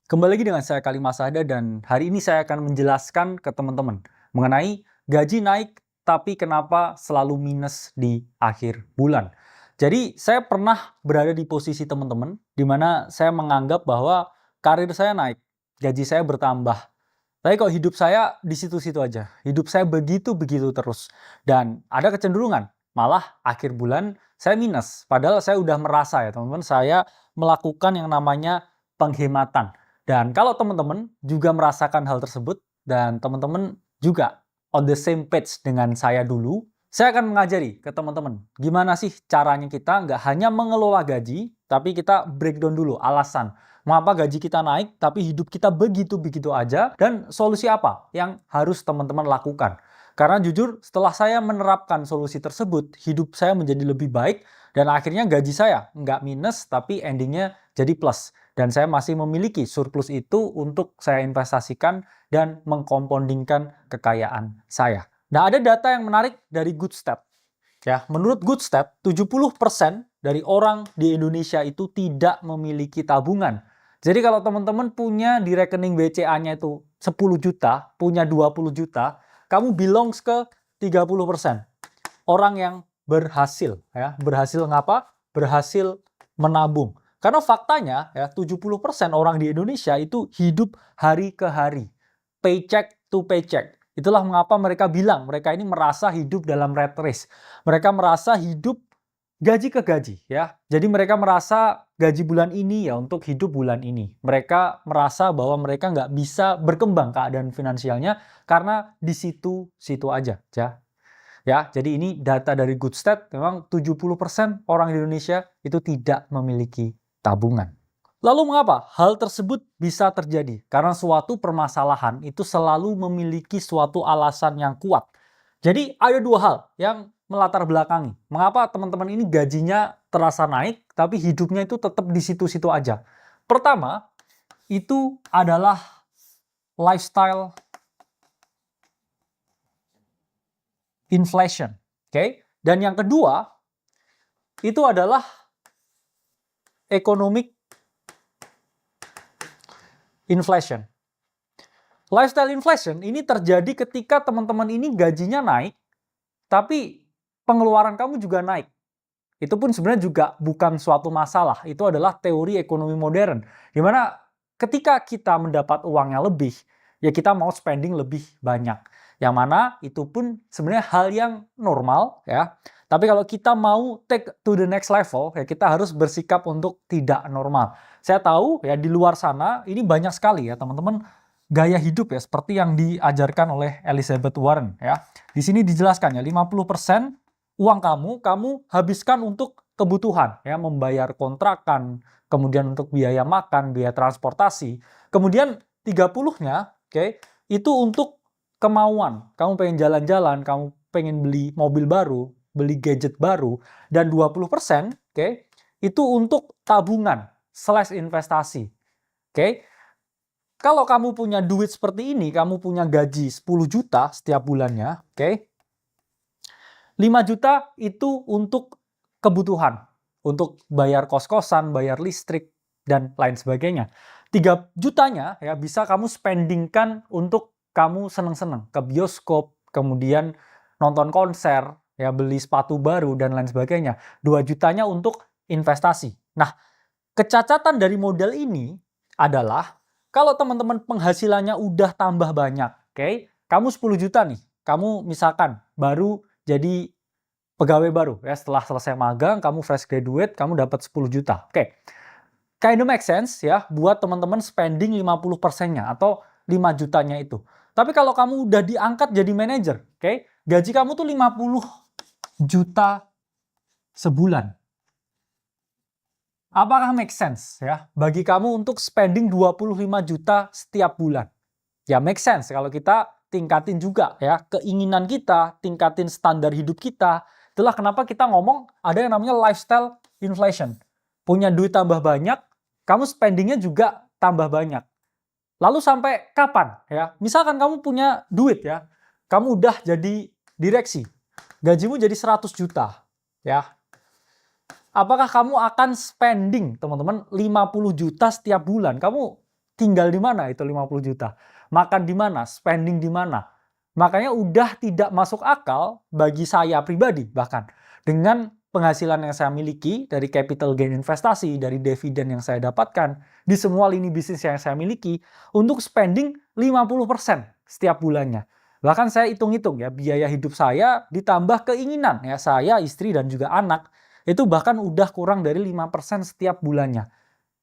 Kembali lagi dengan saya Kali Masada dan hari ini saya akan menjelaskan ke teman-teman mengenai gaji naik tapi kenapa selalu minus di akhir bulan. Jadi saya pernah berada di posisi teman-teman di mana saya menganggap bahwa karir saya naik, gaji saya bertambah. Tapi kok hidup saya di situ-situ aja. Hidup saya begitu-begitu terus. Dan ada kecenderungan malah akhir bulan saya minus. Padahal saya udah merasa ya teman-teman, saya melakukan yang namanya penghematan. Dan kalau teman-teman juga merasakan hal tersebut dan teman-teman juga on the same page dengan saya dulu, saya akan mengajari ke teman-teman gimana sih caranya kita nggak hanya mengelola gaji, tapi kita breakdown dulu alasan mengapa gaji kita naik tapi hidup kita begitu-begitu aja dan solusi apa yang harus teman-teman lakukan. Karena jujur setelah saya menerapkan solusi tersebut, hidup saya menjadi lebih baik dan akhirnya gaji saya nggak minus tapi endingnya jadi plus. Dan saya masih memiliki surplus itu untuk saya investasikan dan mengkompoundingkan kekayaan saya. Nah, ada data yang menarik dari Goodstep. Ya, menurut Goodstep, 70% dari orang di Indonesia itu tidak memiliki tabungan. Jadi kalau teman-teman punya di rekening BCA-nya itu 10 juta, punya 20 juta, kamu belongs ke 30%. Orang yang berhasil, ya. Berhasil ngapa? Berhasil menabung. Karena faktanya ya 70% orang di Indonesia itu hidup hari ke hari. Paycheck to paycheck. Itulah mengapa mereka bilang mereka ini merasa hidup dalam rat race. Mereka merasa hidup gaji ke gaji ya. Jadi mereka merasa gaji bulan ini ya untuk hidup bulan ini. Mereka merasa bahwa mereka nggak bisa berkembang keadaan finansialnya karena di situ-situ aja ya. Ya, jadi ini data dari Goodstep, memang 70% orang di Indonesia itu tidak memiliki tabungan. Lalu mengapa hal tersebut bisa terjadi? Karena suatu permasalahan itu selalu memiliki suatu alasan yang kuat. Jadi ada dua hal yang melatar belakangi. Mengapa teman-teman ini gajinya terasa naik, tapi hidupnya itu tetap di situ-situ aja. Pertama, itu adalah lifestyle inflation. Oke? Dan yang kedua, itu adalah economic inflation. Lifestyle inflation ini terjadi ketika teman-teman ini gajinya naik, tapi pengeluaran kamu juga naik. Itu pun sebenarnya juga bukan suatu masalah. Itu adalah teori ekonomi modern. Di mana ketika kita mendapat uangnya lebih, ya kita mau spending lebih banyak. Yang mana itu pun sebenarnya hal yang normal ya. Tapi kalau kita mau take to the next level, ya kita harus bersikap untuk tidak normal. Saya tahu ya di luar sana ini banyak sekali ya teman-teman gaya hidup ya seperti yang diajarkan oleh Elizabeth Warren ya. Di sini dijelaskan ya 50% uang kamu habiskan untuk kebutuhan ya, membayar kontrakan, kemudian untuk biaya makan, biaya transportasi. Kemudian 30-nya, oke, itu untuk kemauan. Kamu pengen jalan-jalan, kamu pengen beli mobil baru, beli gadget baru, dan 20%, oke, itu untuk tabungan slash investasi. Oke. Kalau kamu punya duit seperti ini, kamu punya gaji 10 juta setiap bulannya, oke, 5 juta itu untuk kebutuhan, untuk bayar kos-kosan, bayar listrik, dan lain sebagainya. 3 jutanya ya bisa kamu spendingkan untuk kamu seneng-seneng, ke bioskop, kemudian nonton konser, ya beli sepatu baru, dan lain sebagainya. 2 jutanya untuk investasi. Nah, kecacatan dari model ini adalah kalau teman-teman penghasilannya udah tambah banyak, oke? Kamu 10 juta nih, kamu misalkan baru jadi pegawai baru ya setelah selesai magang, kamu fresh graduate, kamu dapat 10 juta. Oke. Kind of make sense ya buat teman-teman spending 50%-nya atau 5 jutanya itu. Tapi kalau kamu udah diangkat jadi manajer, oke? Gaji kamu tuh 50 juta sebulan. Apakah make sense ya bagi kamu untuk spending 25 juta setiap bulan? Ya make sense kalau kita tingkatin juga ya keinginan kita, tingkatin standar hidup kita. Itulah kenapa kita ngomong ada yang namanya lifestyle inflation. Punya duit tambah banyak, kamu spendingnya juga tambah banyak. Lalu sampai kapan ya? Misalkan kamu punya duit ya, kamu udah jadi direksi, gajimu jadi 100 juta ya. Apakah kamu akan spending teman-teman 50 juta setiap bulan? Kamu tinggal di mana itu 50 juta? Makan di mana? Spending di mana? Makanya udah tidak masuk akal bagi saya pribadi bahkan dengan penghasilan yang saya miliki dari capital gain investasi, dari dividen yang saya dapatkan di semua lini bisnis yang saya miliki untuk spending 50% setiap bulannya. Bahkan saya hitung-hitung ya, biaya hidup saya ditambah keinginan ya saya, istri dan juga anak itu bahkan udah kurang dari 5% setiap bulannya.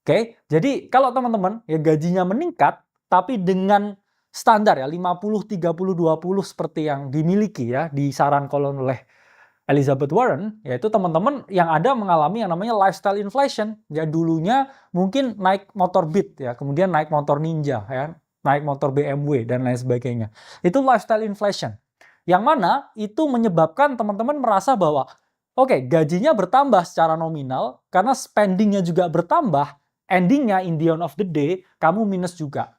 Oke, jadi kalau teman-teman ya gajinya meningkat tapi dengan standar ya 50 30 20 seperti yang dimiliki ya disarankan oleh Elizabeth Warren, yaitu teman-teman yang ada mengalami yang namanya lifestyle inflation. Ya dulunya mungkin naik motor Beat ya, kemudian naik motor Ninja ya, naik motor BMW dan lain sebagainya. Itu lifestyle inflation. Yang mana itu menyebabkan teman-teman merasa bahwa oke, gajinya bertambah secara nominal karena spendingnya juga bertambah, endingnya in the end of the day kamu minus juga.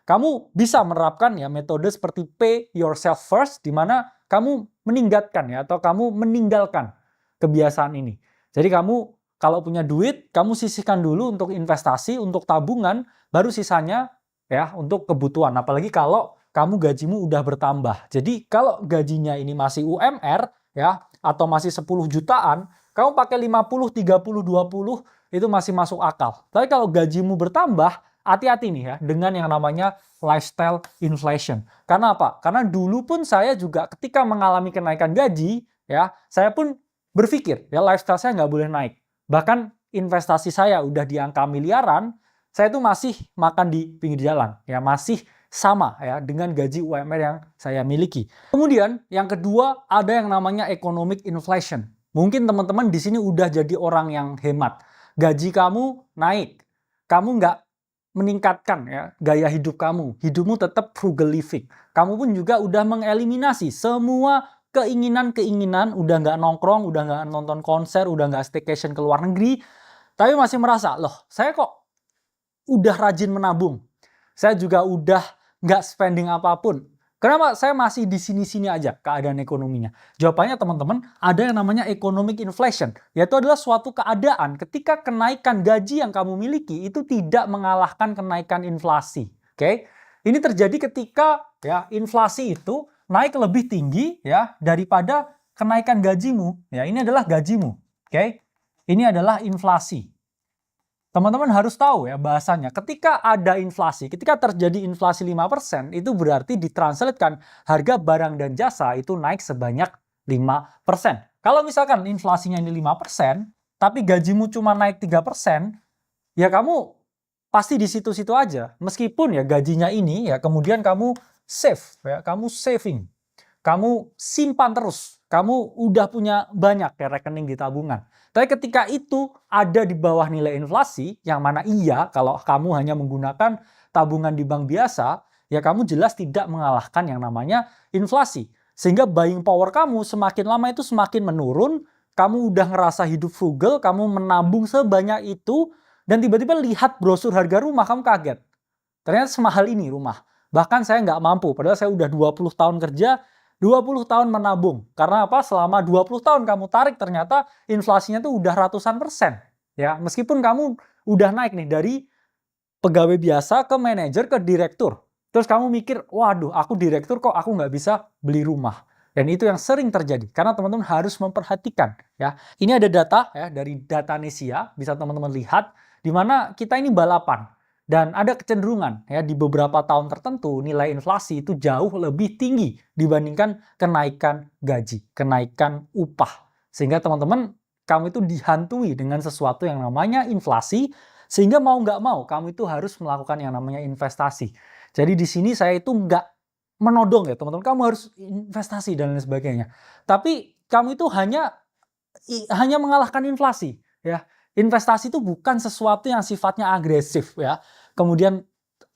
Kamu bisa menerapkan ya metode seperti pay yourself first, di mana kamu meninggalkan ya atau kamu meninggalkan kebiasaan ini. Jadi kamu kalau punya duit, kamu sisihkan dulu untuk investasi, untuk tabungan, baru sisanya ya untuk kebutuhan. Apalagi kalau kamu gajimu udah bertambah. Jadi kalau gajinya ini masih UMR ya atau masih 10 jutaan, kamu pakai 50, 30, 20 itu masih masuk akal. Tapi kalau gajimu bertambah, hati-hati nih ya dengan yang namanya lifestyle inflation. Karena apa? Karena dulu pun saya juga ketika mengalami kenaikan gaji, ya saya pun berpikir ya lifestyle saya nggak boleh naik. Bahkan investasi saya udah di angka miliaran, saya itu masih makan di pinggir jalan, ya masih sama ya dengan gaji UMR yang saya miliki. Kemudian yang kedua ada yang namanya economic inflation. Mungkin teman-teman di sini udah jadi orang yang hemat. Gaji kamu naik, kamu nggak meningkatkan ya gaya hidup kamu. Hidupmu tetap frugal living. Kamu pun juga udah mengeliminasi semua keinginan-keinginan, udah nggak nongkrong, udah nggak nonton konser, udah nggak staycation ke luar negeri, tapi masih merasa, loh saya kok udah rajin menabung. Saya juga udah nggak spending apapun. Kenapa saya masih di sini-sini aja keadaan ekonominya? Jawabannya teman-teman, ada yang namanya economic inflation. Yaitu adalah suatu keadaan ketika kenaikan gaji yang kamu miliki itu tidak mengalahkan kenaikan inflasi. Oke? Ini terjadi ketika ya inflasi itu naik lebih tinggi ya daripada kenaikan gajimu. Ya, ini adalah gajimu. Oke? Ini adalah inflasi. Teman-teman harus tahu ya bahasanya, ketika ada inflasi, ketika terjadi inflasi 5%, itu berarti ditranslatekan harga barang dan jasa itu naik sebanyak 5%. Kalau misalkan inflasinya ini 5%, tapi gajimu cuma naik 3%, ya kamu pasti di situ-situ aja. Meskipun ya gajinya ini ya kemudian kamu save, ya kamu saving, kamu simpan terus, kamu udah punya banyak ya rekening di tabungan. Tapi ketika itu ada di bawah nilai inflasi, yang mana iya kalau kamu hanya menggunakan tabungan di bank biasa, ya kamu jelas tidak mengalahkan yang namanya inflasi. Sehingga buying power kamu semakin lama itu semakin menurun, kamu udah ngerasa hidup frugal, kamu menabung sebanyak itu, dan tiba-tiba lihat brosur harga rumah, kamu kaget. Ternyata semahal ini rumah. Bahkan saya nggak mampu, padahal saya udah 20 tahun kerja, 20 tahun menabung. Karena apa? Selama 20 tahun kamu tarik ternyata inflasinya tuh udah ratusan persen. Ya, meskipun kamu udah naik nih dari pegawai biasa ke manajer ke direktur. Terus kamu mikir, waduh aku direktur kok aku nggak bisa beli rumah. Dan itu yang sering terjadi. Karena teman-teman harus memperhatikan. Ya, ini ada data ya dari Datanesia, bisa teman-teman lihat, di mana kita ini balapan. Dan ada kecenderungan ya di beberapa tahun tertentu nilai inflasi itu jauh lebih tinggi dibandingkan kenaikan gaji, kenaikan upah. Sehingga teman-teman kamu itu dihantui dengan sesuatu yang namanya inflasi, sehingga mau nggak mau kamu itu harus melakukan yang namanya investasi. Jadi di sini saya itu nggak menodong ya teman-teman, kamu harus investasi dan lain sebagainya. Tapi kamu itu hanya mengalahkan inflasi ya. Investasi itu bukan sesuatu yang sifatnya agresif ya. Kemudian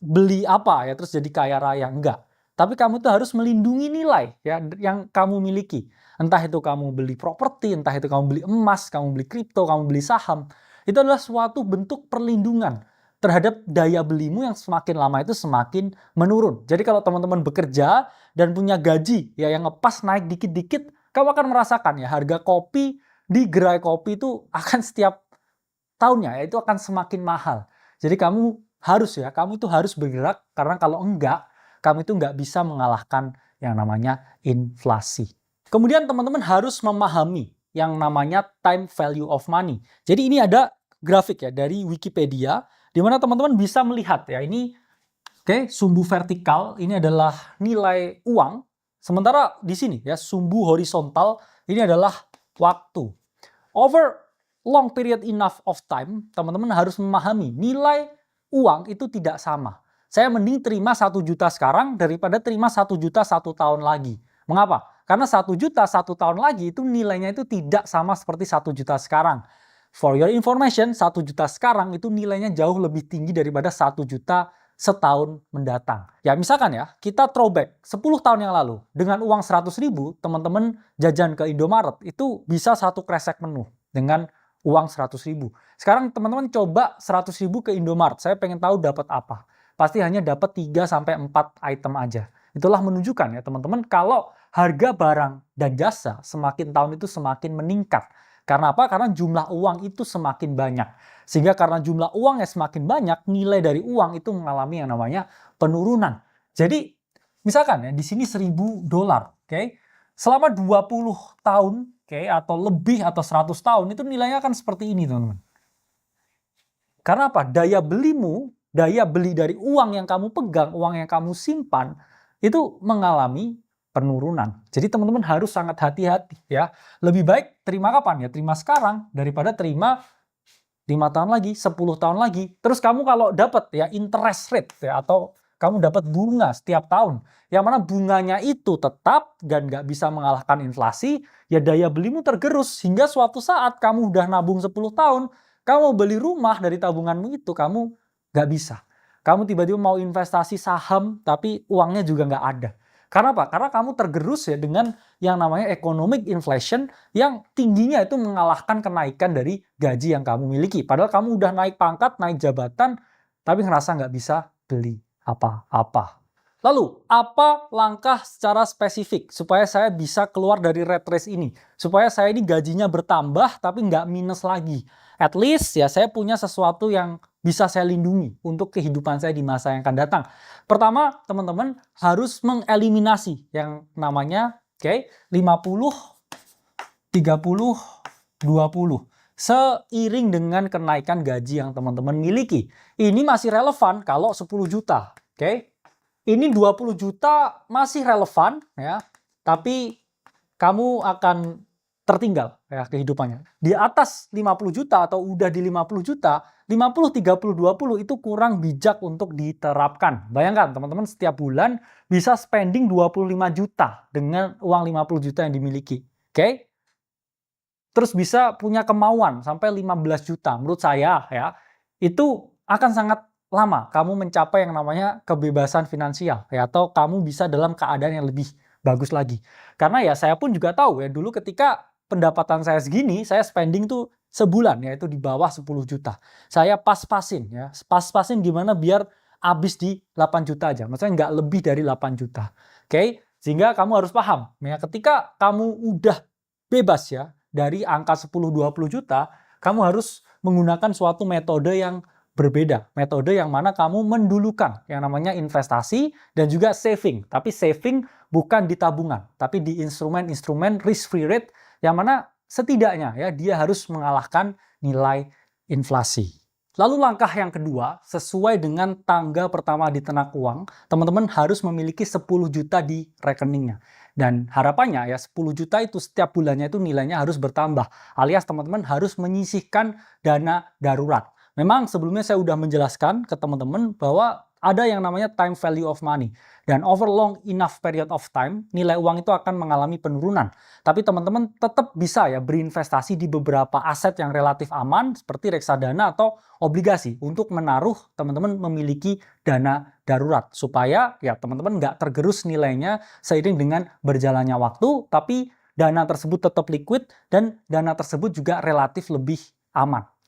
beli apa ya terus jadi kaya raya, enggak. Tapi kamu tuh harus melindungi nilai ya yang kamu miliki. Entah itu kamu beli properti, entah itu kamu beli emas, kamu beli kripto, kamu beli saham. Itu adalah suatu bentuk perlindungan terhadap daya belimu yang semakin lama itu semakin menurun. Jadi kalau teman-teman bekerja dan punya gaji ya yang ngepas naik dikit-dikit, kamu akan merasakan ya harga kopi di gerai kopi itu akan setiap tahunnya ya itu akan semakin mahal. Jadi kamu harus ya, kamu itu harus bergerak karena kalau enggak, kamu itu nggak bisa mengalahkan yang namanya inflasi. Kemudian teman-teman harus memahami yang namanya time value of money. Jadi ini ada grafik ya dari Wikipedia, di mana teman-teman bisa melihat ya, ini oke, sumbu vertikal ini adalah nilai uang, sementara di sini ya sumbu horizontal ini adalah waktu. Over long period enough of time, teman-teman harus memahami nilai uang itu tidak sama. Saya mending terima 1 juta sekarang daripada terima 1 juta 1 tahun lagi. Mengapa? Karena 1 juta 1 tahun lagi itu nilainya itu tidak sama seperti 1 juta sekarang. For your information, 1 juta sekarang itu nilainya jauh lebih tinggi daripada 1 juta setahun mendatang. Ya misalkan ya, kita throwback 10 tahun yang lalu, dengan uang 100.000, teman-teman jajan ke Indomaret, itu bisa 1 kresek menu dengan uang 100.000. Sekarang teman-teman coba 100.000 ke Indomaret, saya pengen tahu dapat apa. Pasti hanya dapat 3-4 item aja. Itulah menunjukkan ya teman-teman, kalau harga barang dan jasa semakin tahun itu semakin meningkat. Karena apa? Karena jumlah uang itu semakin banyak. Sehingga karena jumlah uangnya semakin banyak, nilai dari uang itu mengalami yang namanya penurunan. Jadi, misalkan ya, di sini $1.000, oke? Selama 20 tahun, oke, atau lebih atau 100 tahun, itu nilainya akan seperti ini, teman-teman. Karena apa? Daya belimu, daya beli dari uang yang kamu pegang, uang yang kamu simpan, itu mengalami penurunan. Jadi teman-teman harus sangat hati-hati ya. Lebih baik terima kapan ya? Terima sekarang daripada terima 5 tahun lagi, 10 tahun lagi. Terus kamu kalau dapat ya interest rate ya, atau kamu dapat bunga setiap tahun, yang mana bunganya itu tetap dan nggak bisa mengalahkan inflasi, ya daya belimu tergerus hingga suatu saat kamu udah nabung 10 tahun, kamu beli rumah dari tabunganmu itu, kamu nggak bisa. Kamu tiba-tiba mau investasi saham, tapi uangnya juga nggak ada. Karena apa? Karena kamu tergerus ya dengan yang namanya economic inflation yang tingginya itu mengalahkan kenaikan dari gaji yang kamu miliki. Padahal kamu udah naik pangkat, naik jabatan, tapi ngerasa nggak bisa beli apa-apa. Lalu, apa langkah secara spesifik supaya saya bisa keluar dari rat race ini? Supaya saya ini gajinya bertambah tapi nggak minus lagi. At least ya saya punya sesuatu yang bisa saya lindungi untuk kehidupan saya di masa yang akan datang. Pertama, teman-teman harus mengeliminasi yang namanya 50, 30, 20. Seiring dengan kenaikan gaji yang teman-teman miliki. Ini masih relevan kalau 10 juta. Ini 20 juta masih relevan ya, tapi kamu akan tertinggal ya kehidupannya. Di atas 50 juta atau udah di 50 juta, 50, 30, 20 itu kurang bijak untuk diterapkan. Bayangkan teman-teman setiap bulan bisa spending 25 juta dengan uang 50 juta yang dimiliki. Oke? Terus bisa punya kemauan sampai 15 juta. Menurut saya ya, itu akan sangat lama kamu mencapai yang namanya kebebasan finansial ya, atau kamu bisa dalam keadaan yang lebih bagus lagi. Karena ya saya pun juga tahu ya, dulu ketika pendapatan saya segini, saya spending tuh sebulan yaitu di bawah 10 juta. Saya pas-pasin ya. Pas-pasin gimana biar habis di 8 juta aja. Maksudnya nggak lebih dari 8 juta. Oke? Sehingga kamu harus paham ya, ketika kamu udah bebas ya dari angka 10-20 juta, kamu harus menggunakan suatu metode yang berbeda. Metode yang mana kamu mendulukan yang namanya investasi dan juga saving. Tapi saving bukan di tabungan, tapi di instrumen-instrumen risk-free rate yang mana setidaknya ya dia harus mengalahkan nilai inflasi. Lalu langkah yang kedua, sesuai dengan tangga pertama di Tenak Uang, teman-teman harus memiliki 10 juta di rekeningnya. Dan harapannya ya 10 juta itu setiap bulannya itu nilainya harus bertambah. Alias teman-teman harus menyisihkan dana darurat. Memang sebelumnya saya sudah menjelaskan ke teman-teman bahwa ada yang namanya time value of money. Dan over long enough period of time, nilai uang itu akan mengalami penurunan. Tapi teman-teman tetap bisa ya berinvestasi di beberapa aset yang relatif aman seperti reksadana atau obligasi untuk menaruh teman-teman memiliki dana darurat. Supaya ya teman-teman nggak tergerus nilainya seiring dengan berjalannya waktu, tapi dana tersebut tetap liquid dan dana tersebut juga relatif lebih aman.